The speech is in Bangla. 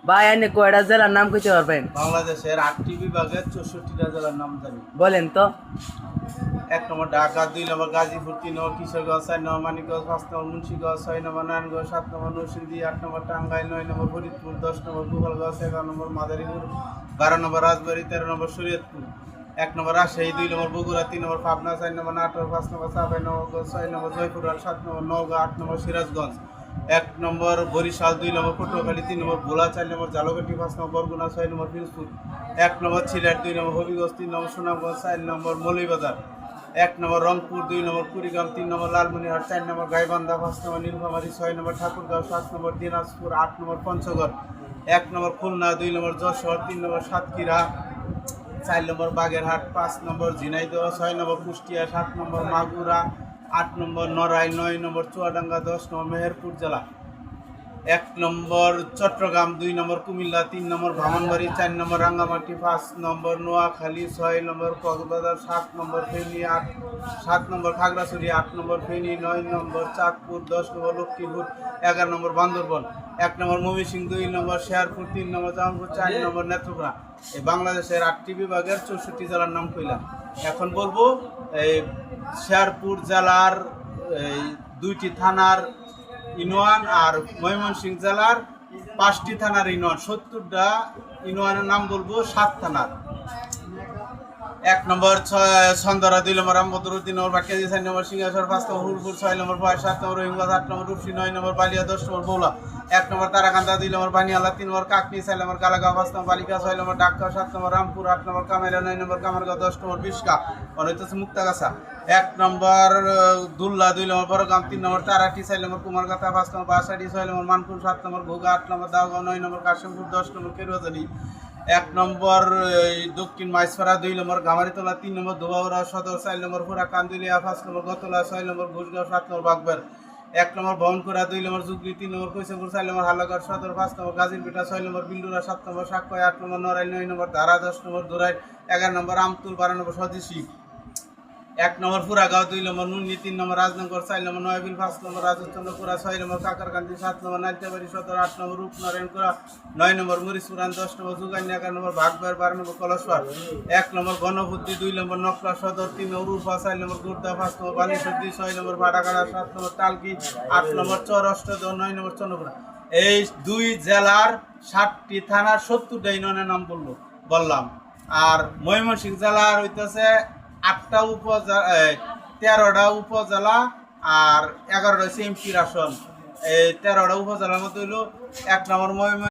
ভাই এনে কয়টা জেলার নাম কইতে পারবেন? বাংলাদেশের ৮টি বিভাগের ৬৪টা জেলার নাম জানি। বলেন তো। ১ নম্বর ঢাকা, ২ নম্বর গাজীপুর, ৩ নম্বর কিশোরগঞ্জ, ৪ নম্বর মানিকগঞ্জ, ৫ নম্বর মুন্সিগঞ্জ, ৬ নম্বর নারায়ণগঞ্জ, ৭ নম্বর নরসিংদী, ৮ নম্বর টাঙ্গাইল, ৯ নম্বর ফরিদপুর, ১০ নম্বর গোপালগঞ্জ, ১১ নম্বর মাদারীপুর, ১২ নম্বর রাজবাড়ী, ১৩ নম্বর শরীয়তপুর, ১ নম্বর রাজশাহী, ২ নম্বর বগুড়া, ৩ নম্বর পাবনা, ৪ নম্বর নাটোর, ৫ নম্বর চাঁপাইনবাবগঞ্জ, ৬ নম্বর জয়পুরহাট, ৭ নম্বর নওগাঁ, ৮ নম্বর সিরাজগঞ্জ, ১ নম্বর বরিশাল, ২ নম্বর পটুয়াখালী, ৩ নম্বর ভোলা, ৪ নম্বর ঝালকাঠি, ৫ নম্বর বরগুনা, ৬ নম্বর পিরোজপুর, ১ নম্বর সিলেট, ২ নম্বর হবিগঞ্জ, ৩ নম্বর সুনামগঞ্জ, ৪ নম্বর মৌলভীবাজার, ১ নম্বর রংপুর, ২ নম্বর কুড়িগ্রাম, ৩ নম্বর লালমনিরহাট, ৪ নম্বর গাইবান্ধা, ৫ নম্বর নীলফামারী, ৬ নম্বর ঠাকুরগাঁও, ৭ নম্বর দিনাজপুর, ৮ নম্বর পঞ্চগড়, ১ নম্বর খুলনা, ২ নম্বর যশোর, ৩ নম্বর সাতক্ষীরা, ৪ নম্বর বাগেরহাট, ৫ নম্বর ঝিনাইদহ, ৬ নম্বর কুষ্টিয়া, ৭ নম্বর মাগুরা, ৮ নম্বর নড়াইল, ৯ নম্বর চুয়াডাঙ্গা, ১০ নম্বর মেহেরপুর জেলা, ১ নম্বর চট্টগ্রাম, ২ নম্বর কুমিল্লা, ৩ নম্বর ব্রাহ্মণবাড়ি, ৪ নম্বর রাঙ্গামাটি, ৫ নম্বর নোয়াখালী, ৬ নম্বর কক্সবাজার, ৭ নম্বর ফেনী, ৭ নম্বর খাগড়াছড়ি, ৮ নম্বর ফেনী, ৯ নম্বর চাঁদপুর, ১০ নম্বর লক্ষ্মীপুর, ১১ নম্বর বান্দরবান, ১ নম্বর ময়মনসিংহ, ২ নম্বর শেরপুর, ৩ নম্বর জামালপুর, ৪ নম্বর নেত্রকোনা। এই বাংলাদেশের ৮টি বিভাগের ৬৪ জেলার নাম কইলাম। এখন বলবো এই শেরপুর জেলার এই ২টি থানার ইউনিয়ন আর ময়মনসিংহ জেলার ৫টি থানার ইউনিয়ন, ৭০টা ইউনিয়নের নাম বলবো ৭ থানার। ১ নম্বর ছন্দরা, ২ নম্বর রামবদর, ৩ নম্বর বাটকাজি, ৪ নম্বর সিংহাসর, ৫ নম্বর হুলপুর, ৬ নম্বর বয়স, ৭ নম্বর রহিমগঞ্জ, ৮ নম্বর রূপসী, ৯ নম্বর বালিয়া, ১০ নম্বর বৌলা, ১ নম্বর তারাকান্দা, ২ নম্বর বানিয়ালা, ৩ নম্বর কাকনি, ৪ নম্বর কালাগাঁও, ৫ নম্বর বালিকা, ৬ নম্বর ডাক্কা, ৭ নম্বর রামপুর, ৮ নম্বর কামেরা, 9 নম্বর কামারগাঁও, 10 নম্বর বিশকা, হচ্ছে মুক্তাগাছা, ১ নম্বর দুল্লা, ২ নম্বর বড়গাম, ৩ নম্বর তারাটি, ৪ নম্বর কুমারগাথা, ৫ নম্বর বাসাডি, ৬ নম্বর মানপুর, ৭ নম্বর ঘোগা, ৮ নম্বর দাওগাঁও, ৯ নম্বর কাশিমপুর, ১০ নম্বর কেরুয়াজানি, ১ নম্বর দক্ষিণ মাইসপাড়া, ২ নম্বর গামারিতলা, ৩ নম্বর ধোবাউড়া সদর, ৪ নম্বর পুরা কান্দিলিয়া, ৫ নম্বর গতলা, ৬ নম্বর ঘুষগাঁও, ৭ নম্বর বাগবের, ১ নম্বর ভবনকুড়া, ২ নম্বর জুগলি, ৩ নম্বর কৈশাপুর, ৪ নম্বর হালাগড় সদর, ৫ নম্বর গাজীরপিঠা, ৬ নম্বর বিল্ডুরা, ৭ নম্বর সাক্ষয়, ৮ নম্বর নড়াইল, ৯ নম্বর ধারা, ১০ নম্বর দোরাইল, ১১ নম্বর আমতুল, ১২ নম্বর স্বদেশী, ১ নম্বর পুরাগাঁও, ২ নম্বর নুন্নি, ৩ নম্বর রাজনগর, ৪ নম্বর নয়াবিল, ৫ নম্বর রাজচন্দ্রপুরা, ৬ নম্বর কাকারকান্দি, ৭ নম্বর নাইলতাবাড়ি সদর, ৮ নম্বর রূপনারায়ণপুরা, ৯ নম্বর মরিচপুরান, ১০ নম্বর যুগান্যা, ১১ নম্বর ভাগবার, ১২ নম্বর কলসপাড়, ১ নম্বর গণবুদ্ধি, ২ নম্বর নকলা সদর, ৩ নম্বর উরফা, ৪ নম্বর গুর্দা, ৫ নম্বর বালিসর্দি, ৬ নম্বর ভাটাগাড়া, ৭ নম্বর তালকি, ৮ নম্বর চর অষ্টদর, ৯ নম্বর চন্দ্রপুরা। এই ২ জেলার ৭টি থানার ৭০টা ইউনিয়নের নাম বললাম। আর ময়মনসিংহ জেলার হইতেছে ৮টা উপজেলা, ১৩টা উপজেলা আর ১১টা হচ্ছে এমপির আসন। এই ১৩টা উপজেলার মধ্যে হইল ১ নম্বর